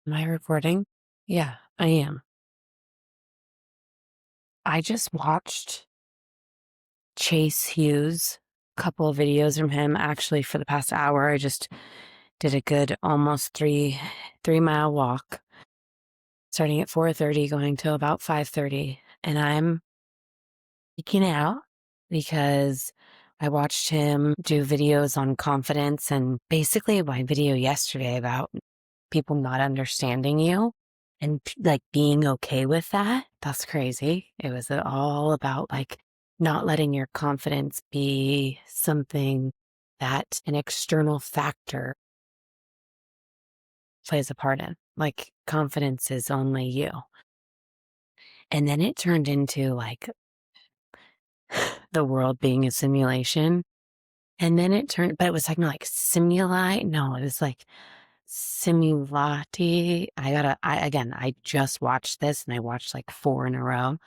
Am I recording? Yeah, I am. I just watched Chase Hughes, couple of videos from him actually for the past hour. I just did a good almost 3 mile walk, starting at 4:30, going till about 5:30. And I'm geeking out because I watched him do videos on confidence and basically my video yesterday about people not understanding you and like being okay with that. That's crazy. It was all about like not letting your confidence be something that an external factor plays a part in. Like confidence is only you. And then it turned into like the world being a simulation. And then it turned, but it was talking like simuli. No, it was like simulati. I just watched this and I watched like 4 in a row.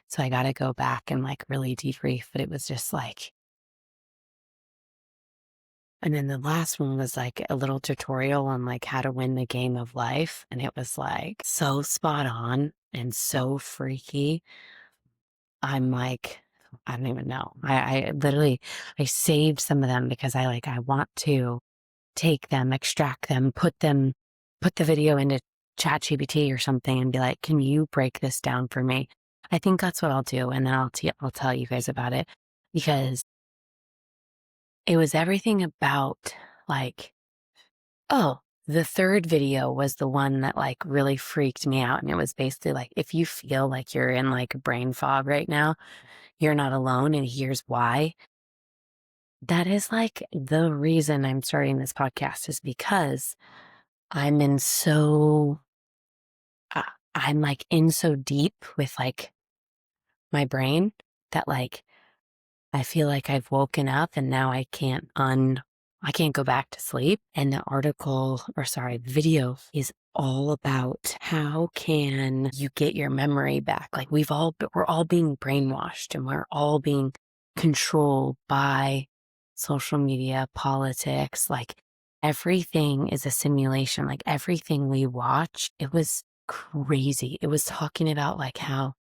So I got to go back and like really debrief, but it was just like, and then the last one was like a little tutorial on like how to win the game of life. And it was like so spot on and so freaky. I'm like, I don't even know. I literally, I saved some of them because I want to take them, extract them, put the video into ChatGPT or something and be like, can you break this down for me? I think that's what I'll do. And then I'll tell you guys about it because it was everything about like, oh, the third video was the one that like really freaked me out. And it was basically like, if you feel like you're in like brain fog right now, you're not alone. And here's why. That is like the reason I'm starting this podcast is because I'm in so, I'm like in so deep with like my brain that like I feel like I've woken up and now I can't go back to sleep. And the video is all about how can you get your memory back? Like we're all being brainwashed and we're all being controlled by social media, politics, like everything is a simulation. Like everything we watch, it was crazy. It was talking about like how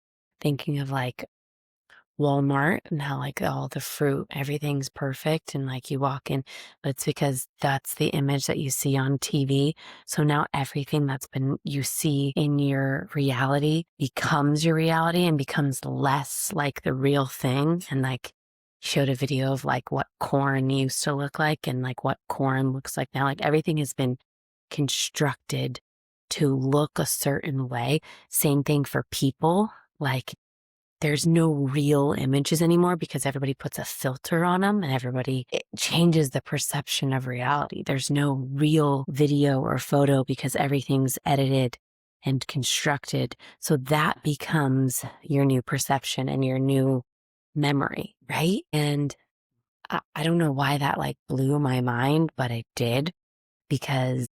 thinking of like Walmart and how like all the fruit, everything's perfect and like you walk in, but it's because that's the image that you see on TV. So now everything you see in your reality becomes your reality and becomes less like the real thing. And like showed a video of like what corn used to look like and like what corn looks like now. Like everything has been constructed to look a certain way. Same thing for people. Like there's no real images anymore because everybody puts a filter on them and it changes the perception of reality. There's no real video or photo because everything's edited and constructed. So that becomes your new perception and your new memory, right? And I don't know why that like blew my mind, but it did because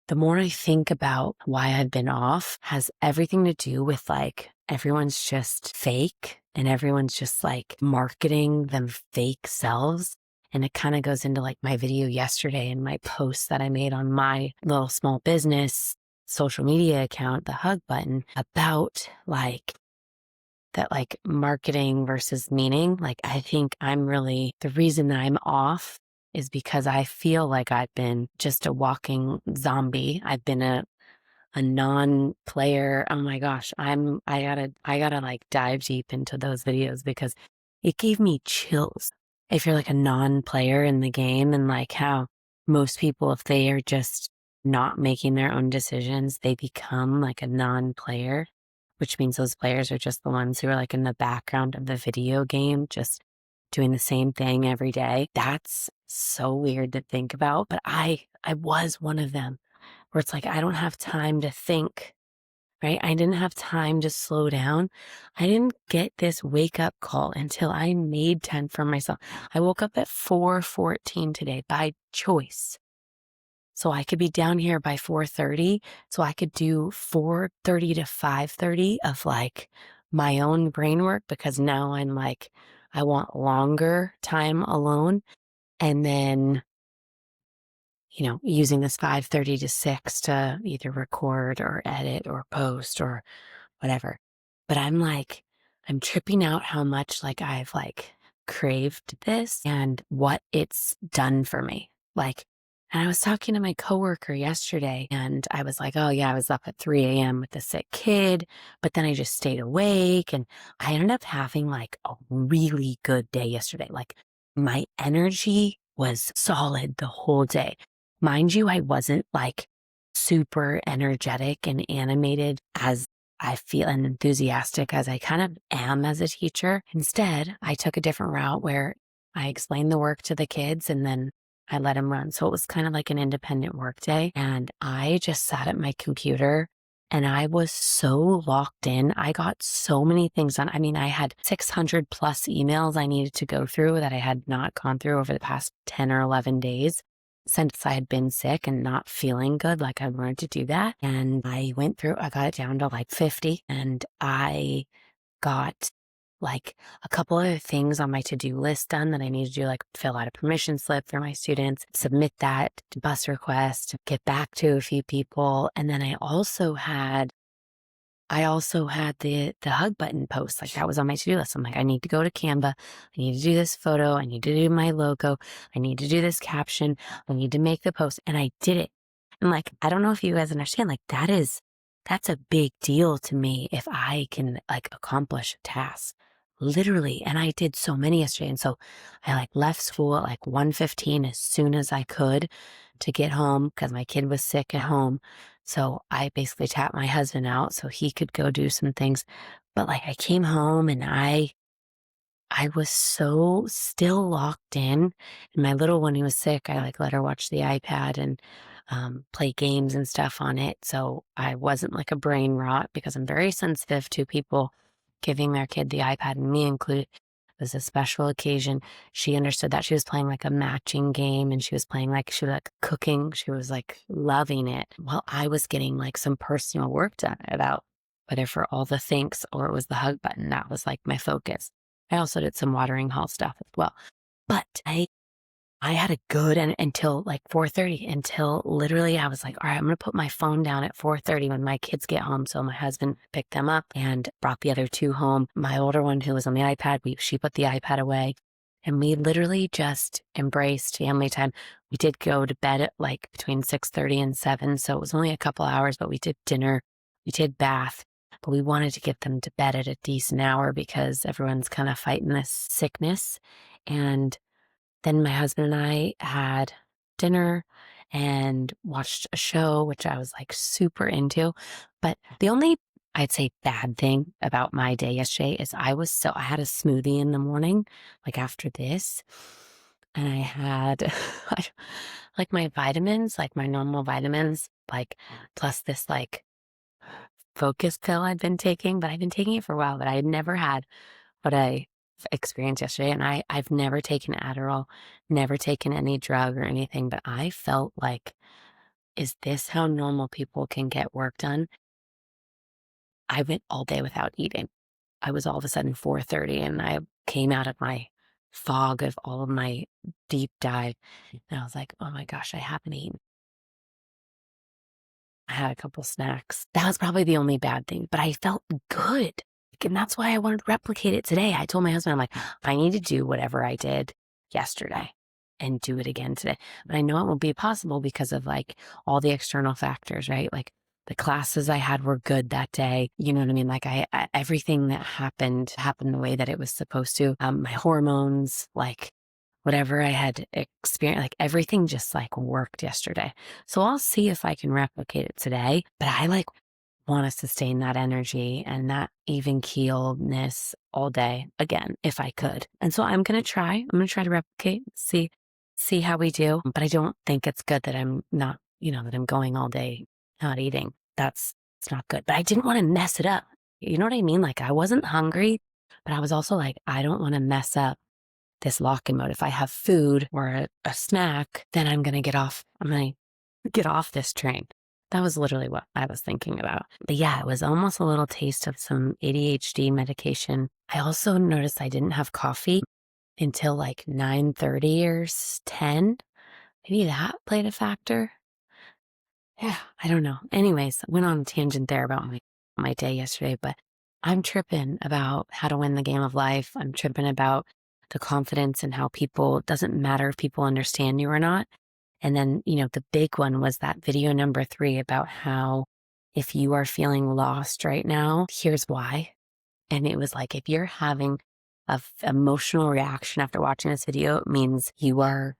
the more I think about why I've been off has everything to do with like everyone's just fake and everyone's just like marketing them fake selves. And it kind of goes into like my video yesterday and my post that I made on my little small business social media account, the hug button, about like that like marketing versus meaning. Like I think the reason that I'm off is because I feel like I've been just a walking zombie. I've been a non-player. Oh my gosh, I gotta like dive deep into those videos because it gave me chills. If you're like a non-player in the game and like how most people, if they are just not making their own decisions, they become like a non-player, which means those players are just the ones who are like in the background of the video game, just doing the same thing every day. That's so weird to think about, but I was one of them where it's like, I don't have time to think, right? I didn't have time to slow down. I didn't get this wake up call until I made 10 for myself. I woke up at 4:14 today by choice. So I could be down here by 4:30. So I could do 4:30 to 5:30 of like my own brain work because now I'm like, I want longer time alone. And then using this 5:30 to 6 to either record or edit or post or whatever. But I'm tripping out how much I've craved this and what it's done for me. And I was talking to my coworker yesterday and I was like, oh yeah, I was up at 3 a.m. with a sick kid, but then I just stayed awake and I ended up having a really good day yesterday. My energy was solid the whole day. Mind you, I wasn't super energetic and animated as I feel and enthusiastic as I kind of am as a teacher. Instead, I took a different route where I explained the work to the kids and then I let them run. So it was kind of like an independent work day. And I just sat at my computer and I was so locked in. I got so many things done. I mean, I had 600 plus emails I needed to go through that I had not gone through over the past 10 or 11 days since I had been sick and not feeling good. I wanted to do that. And I got it down to 50 and I got a couple other things on my to-do list done that I need to do, fill out a permission slip for my students, submit that to bus request, get back to a few people. And then I also had the hug button post. That was on my to-do list. I'm I need to go to Canva. I need to do this photo. I need to do my logo. I need to do this caption. I need to make the post. And I did it. And I don't know if you guys understand, that's a big deal to me if I can accomplish a task. Literally. And I did so many yesterday. And so I left school at 1:15 as soon as I could to get home because my kid was sick at home. So I basically tapped my husband out so he could go do some things. But I came home and I was so still locked in. And my little one who was sick, I let her watch the iPad and play games and stuff on it. So I wasn't a brain rot because I'm very sensitive to people giving their kid the iPad, and me included. It was a special occasion. She understood that. She was playing a matching game and she was playing she was cooking. She was loving it. Well, I was getting some personal work done about whether for all the thanks or it was the hug button. That was my focus. I also did some watering hole stuff as well. But I had a good and until 4:30 until literally I was all right, I'm going to put my phone down at 4:30 when my kids get home. So my husband picked them up and brought the other two home. My older one who was on the iPad, she put the iPad away and we literally just embraced family time. We did go to bed at between 6:30 and 7. So it was only a couple hours, but we did dinner, we did bath, but we wanted to get them to bed at a decent hour because everyone's kind of fighting this sickness. And then my husband and I had dinner and watched a show, which I was super into. But the only, I'd say, bad thing about my day yesterday is I had a smoothie in the morning, after this. And I had my vitamins, my normal vitamins, plus this focus pill I'd been taking, but I've been taking it for a while, but I had never had what I experienced yesterday. And I've never taken Adderall, never taken any drug or anything, but I felt is this how normal people can get work done? I went all day without eating. I was all of a sudden 4:30 and I came out of my fog of all of my deep dive. And I was oh my gosh, I haven't eaten. I had a couple snacks. That was probably the only bad thing, but I felt good. And that's why I wanted to replicate it today. I told my husband, I'm I need to do whatever I did yesterday and do it again today. But I know it won't be possible because of all the external factors, right? The classes I had were good that day. You know what I mean? Everything that happened the way that it was supposed to. My hormones, whatever I had experienced, everything just worked yesterday. So I'll see if I can replicate it today. But I want to sustain that energy and that even keelness all day again, if I could. And so I'm going to try. I'm going to try to replicate, see how we do. But I don't think it's good that I'm not, that I'm going all day not eating. It's not good. But I didn't want to mess it up. You know what I mean? I wasn't hungry, but I was also I don't want to mess up this lock-in mode. If I have food or a snack, then I'm going to get off. I'm going to get off this train. That was literally what I was thinking about. But yeah, it was almost a little taste of some ADHD medication. I also noticed I didn't have coffee until 9:30 or 10. maybe that played a factor. Yeah, I don't know. Anyways, went on a tangent there about my day yesterday, but I'm tripping about how to win the game of life. I'm tripping about the confidence and how people, it doesn't matter if people understand you or not. And then, the big one was that video number 3 about how if you are feeling lost right now, here's why. And it was like, if you're having emotional reaction after watching this video, it means you are,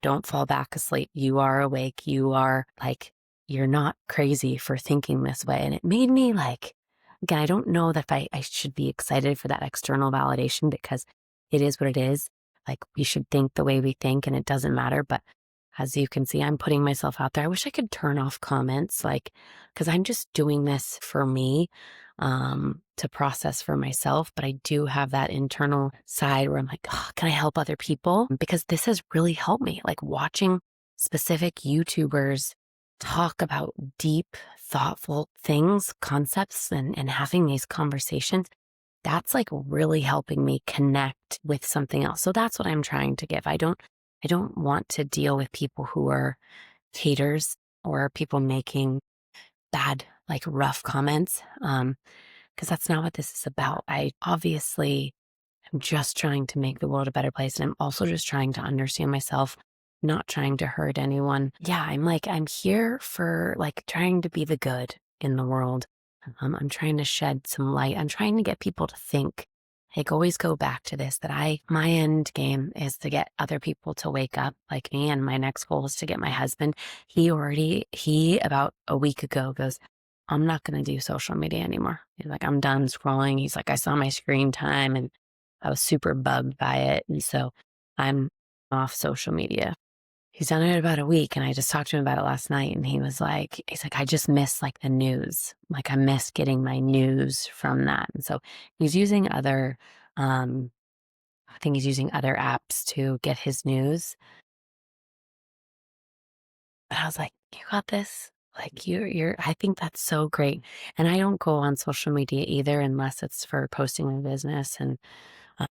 don't fall back asleep. You are awake. You are like, you're not crazy for thinking this way. And it made me like, again, I don't know that I should be excited for that external validation because it is what it is. Like, we should think the way we think and it doesn't matter. But as you can see, I'm putting myself out there. I wish I could turn off comments, like, because I'm just doing this for me, to process for myself. But I do have that internal side where I'm like, oh, can I help other people? Because this has really helped me, like watching specific YouTubers talk about deep, thoughtful things, concepts, and having these conversations. That's like really helping me connect with something else. So that's what I'm trying to give. I don't want to deal with people who are haters or people making bad, like rough comments. Because that's not what this is about. I obviously am just trying to make the world a better place. And I'm also just trying to understand myself, not trying to hurt anyone. Yeah, I'm here for like trying to be the good in the world. I'm trying to shed some light. I'm trying to get people to think. I always go back to this that my end game is to get other people to wake up like me. And my next goal is to get my husband. He about a week ago goes, I'm not going to do social media anymore. He's like, I'm done scrolling. He's like, I saw my screen time and I was super bugged by it. And so I'm off social media. He's done it about a week. And I just talked to him about it last night. And he's like, I just miss like the news. Like I miss getting my news from that. And so he's using I think he's using other apps to get his news. But I was like, you got this. Like I think that's so great. And I don't go on social media either unless it's for posting my business. And uh,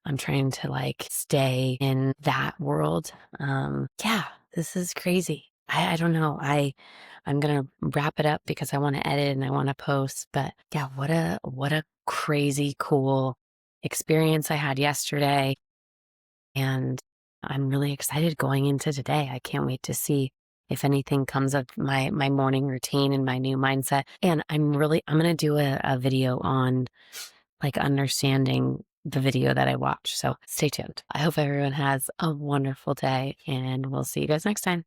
I'm trying to like stay in that world. Yeah, this is crazy. I don't know. I'm going to wrap it up because I want to edit and I want to post, but yeah, what a crazy cool experience I had yesterday. And I'm really excited going into today. I can't wait to see if anything comes of my morning routine and my new mindset. And I'm going to do a video on like understanding the video that I watch. So stay tuned. I hope everyone has a wonderful day and we'll see you guys next time.